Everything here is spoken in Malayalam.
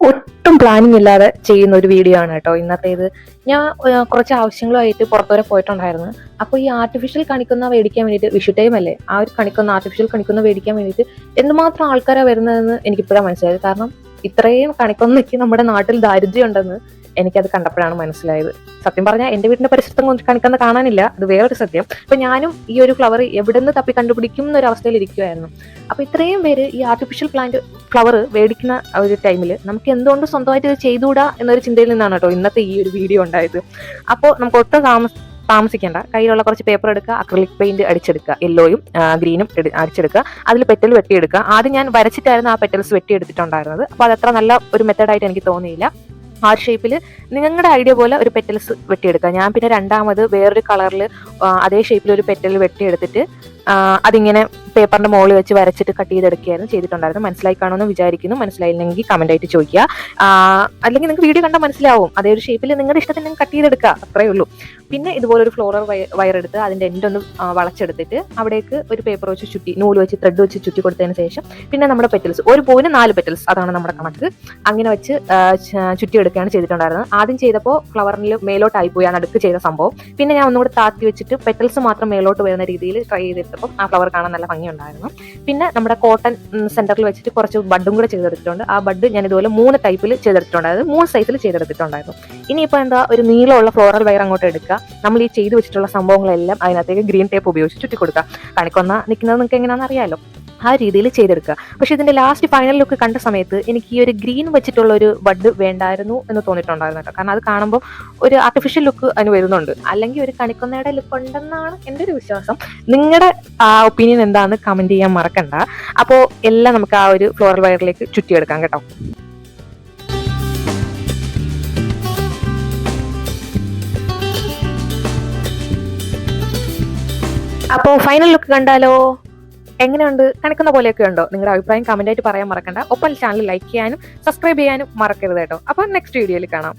ഒട്ടും പ്ലാനിങ് ഇല്ലാതെ ചെയ്യുന്ന ഒരു വീഡിയോ ആണ് കേട്ടോ ഇന്നത്തേത്. ഞാൻ കുറച്ച് ആവശ്യങ്ങളുമായിട്ട് പുറത്തുവരെ പോയിട്ടുണ്ടായിരുന്നു. അപ്പോൾ ഈ ആർട്ടിഫിഷ്യൽ കണിക്കൊന്ന മേടിക്കാൻ വേണ്ടിയിട്ട്, വിഷു ടൈം അല്ലേ, ആ ഒരു ആർട്ടിഫിഷ്യൽ കണിക്കൊന്ന മേടിക്കാൻ വേണ്ടിയിട്ട് എന്തുമാത്രം ആൾക്കാരാണ് വരുന്നതെന്ന് എനിക്കിപ്പോഴാണ് മനസ്സിലായത്. കാരണം ഇത്രയും കണിക്കൊന്നയ്ക്ക് നമ്മുടെ നാട്ടിൽ ദാരിദ്ര്യം ഉണ്ടെന്ന് എനിക്കത് കണ്ടപ്പോഴാണ് മനസ്സിലായത്. സത്യം പറഞ്ഞാൽ എൻ്റെ വീടിന്റെ പരിസരത്തും കണിക്കൊന്ന കാണാനില്ല, അത് വേറൊരു സത്യം. അപ്പൊ ഞാനും ഈ ഒരു ഫ്ലവർ എവിടെ നിന്ന് തപ്പി കണ്ടുപിടിക്കും എന്നൊരു അവസ്ഥയിൽ ഇരിക്കുമായിരുന്നു. അപ്പൊ ഇത്രയും പേര് ഈ ആർട്ടിഫിഷ്യൽ ഫ്ലവർ മേടിക്കുന്ന ഒരു ടൈമിൽ നമുക്ക് എന്തുകൊണ്ട് സ്വന്തമായിട്ട് ഇത് ചെയ്തുകൂടാ എന്നൊരു ചിന്തയിൽ നിന്നാണ് കേട്ടോ ഇന്നത്തെ ഈ ഒരു വീഡിയോ ഉണ്ടായത്. അപ്പോൾ നമുക്ക് ഒട്ടും താമസിക്കേണ്ട, കയ്യിലുള്ള കുറച്ച് പേപ്പർ എടുക്കുക, അക്രിലിക് പെയിന്റ് അടിച്ചെടുക്കുക, യെല്ലോയും ഗ്രീനും അടിച്ചെടുക്കുക, അതിൽ പെറ്റൽ വെട്ടിയെടുക്കുക. ആദ്യം ഞാൻ വരച്ചിട്ടായിരുന്നു ആ പെറ്റൽസ് വെട്ടിയെടുത്തിട്ടുണ്ടായിരുന്നത്. അപ്പോൾ അതത്ര നല്ല ഒരു മെത്തേഡായിട്ട് എനിക്ക് തോന്നിയില്ല. ഹാർട്ട് ഷേപ്പിൽ നിങ്ങളുടെ ഐഡിയ പോലെ ഒരു പെറ്റൽസ് വെട്ടിയെടുക്കുക. ഞാൻ പിന്നെ രണ്ടാമത് വേറൊരു കളറിൽ അതേ ഷേപ്പിൽ ഒരു പെറ്റൽ വെട്ടിയെടുത്തിട്ട് അതിങ്ങനെ പേപ്പറിന്റെ മുകളിൽ വെച്ച് വരച്ചിട്ട് കട്ട് ചെയ്തെടുക്കുകയായിരുന്നു ചെയ്തിട്ടുണ്ടായിരുന്നു. മനസ്സിലായി കാണുമെന്ന് വിചാരിക്കുന്നു. മനസ്സിലായില്ലെങ്കിൽ കമന്റ് ആയിട്ട് ചോദിക്കുക, അല്ലെങ്കിൽ നിങ്ങൾക്ക് വീഡിയോ കണ്ടാൽ മനസ്സിലാവും. അതേ ഒരു ഷേപ്പിൽ നിങ്ങളുടെ ഇഷ്ടത്തിന് കട്ട് ചെയ്തെടുക്കുക, അത്രയേ ഉള്ളൂ. പിന്നെ ഇതുപോലെ ഒരു ഫ്ലോറൽ വയർ എടുത്ത് അതിന്റെ എൻഡ് ഒന്ന് വളച്ചെടുത്തിട്ട് അവിടേക്ക് ഒരു പേപ്പർ വെച്ച് ചുറ്റി, നൂല് വെച്ച് ത്രെഡ് വെച്ച് ചുറ്റി കൊടുത്തതിന് ശേഷം പിന്നെ നമ്മുടെ പെറ്റൽസ്, ഒരു പൂവിന് 4 പെറ്റൽസ്, അതാണ് നമ്മുടെ കണക്ക്. അങ്ങനെ വെച്ച് ചുറ്റിയെടുക്കുകയാണ് ചെയ്തിട്ടുണ്ടായിരുന്നത്. ആദ്യം ചെയ്തപ്പോൾ ഫ്ലവറിൽ മേലോട്ടായി പോയി ആ നടുക്ക് ചെയ്ത സംഭവം. പിന്നെ ഞാൻ ഒന്നുകൂടി താത്തി വെച്ചിട്ട് പെറ്റൽസ് മാത്രം മേലോട്ട് വരുന്ന രീതിയിൽ ട്രൈ ചെയ്തെടുത്തപ്പോൾ ആ ഫ്ലവർ കാണാൻ നല്ല ഭംഗിയുണ്ടായിരുന്നു. പിന്നെ നമ്മുടെ കോട്ടൺ സെന്ററിൽ വെച്ചിട്ട് കുറച്ച് ബഡും കൂടെ ചെയ്തെടുത്തിട്ടുണ്ട്. ആ ബഡ് ഞാൻ ഇതുപോലെ 3 ടൈപ്പിൽ ചെയ്തെടുത്തിട്ടുണ്ടായിരുന്നു, 3 സൈസിൽ ചെയ്തെടുത്തിട്ടുണ്ടായിരുന്നു. ഇനിയിപ്പോൾ എന്താ, ഒരു നീളമുള്ള ഫ്ലോറൽ വയർ അങ്ങോട്ട് എടുക്കുക. നമ്മൾ ഈ ചെയ്തു വെച്ചിട്ടുള്ള സംഭവങ്ങളെല്ലാം അതിനകത്തേക്ക് ഗ്രീൻ ടേപ്പ് ഉപയോഗിച്ച് ചുറ്റി കൊടുക്കുക. കണിക്കൊന്ന നിൽക്കുന്നത് നിങ്ങൾക്ക് എങ്ങനെയാണെന്ന് അറിയാമല്ലോ, ആ രീതിയിൽ ചെയ്തെടുക്കുക. പക്ഷെ ഇതിന്റെ ലാസ്റ്റ് ഫൈനൽ ലുക്ക് കണ്ട സമയത്ത് എനിക്ക് ഈ ഒരു ഗ്രീൻ വെച്ചിട്ടുള്ള ഒരു ബഡ് വേണ്ടായിരുന്നു എന്ന് തോന്നിയിട്ടുണ്ടായിരുന്നു കേട്ടോ. കാരണം അത് കാണുമ്പോൾ ഒരു ആർട്ടിഫിഷ്യൽ ലുക്ക് അതിന് വരുന്നുണ്ട്, അല്ലെങ്കിൽ ഒരു കണിക്കൊന്നയുടെ ലുക്ക് ഉണ്ടെന്നാണ് എൻ്റെ ഒരു വിശ്വാസം. നിങ്ങളുടെ ആ ഒപ്പീനിയൻ എന്താണെന്ന് കമന്റ് ചെയ്യാൻ മറക്കണ്ട. അപ്പോൾ എല്ലാം നമുക്ക് ആ ഒരു ഫ്ലോറൽ വയറിലേക്ക് ചുറ്റിയെടുക്കാം കേട്ടോ. അപ്പോൾ ഫൈനൽ ലുക്ക് കണ്ടാലോ, എങ്ങനെയുണ്ട്? കണിക്കുന്ന പോലെയൊക്കെ ഉണ്ടോ? നിങ്ങളുടെ അഭിപ്രായം കമന്റ് ആയിട്ട് പറയാൻ മറക്കണ്ട. ഒപ്പം ചാനൽ ലൈക്ക് ചെയ്യാനും സബ്സ്ക്രൈബ് ചെയ്യാനും മറക്കരുത് കേട്ടോ. അപ്പോൾ നെക്സ്റ്റ് വീഡിയോയിൽ കാണാം.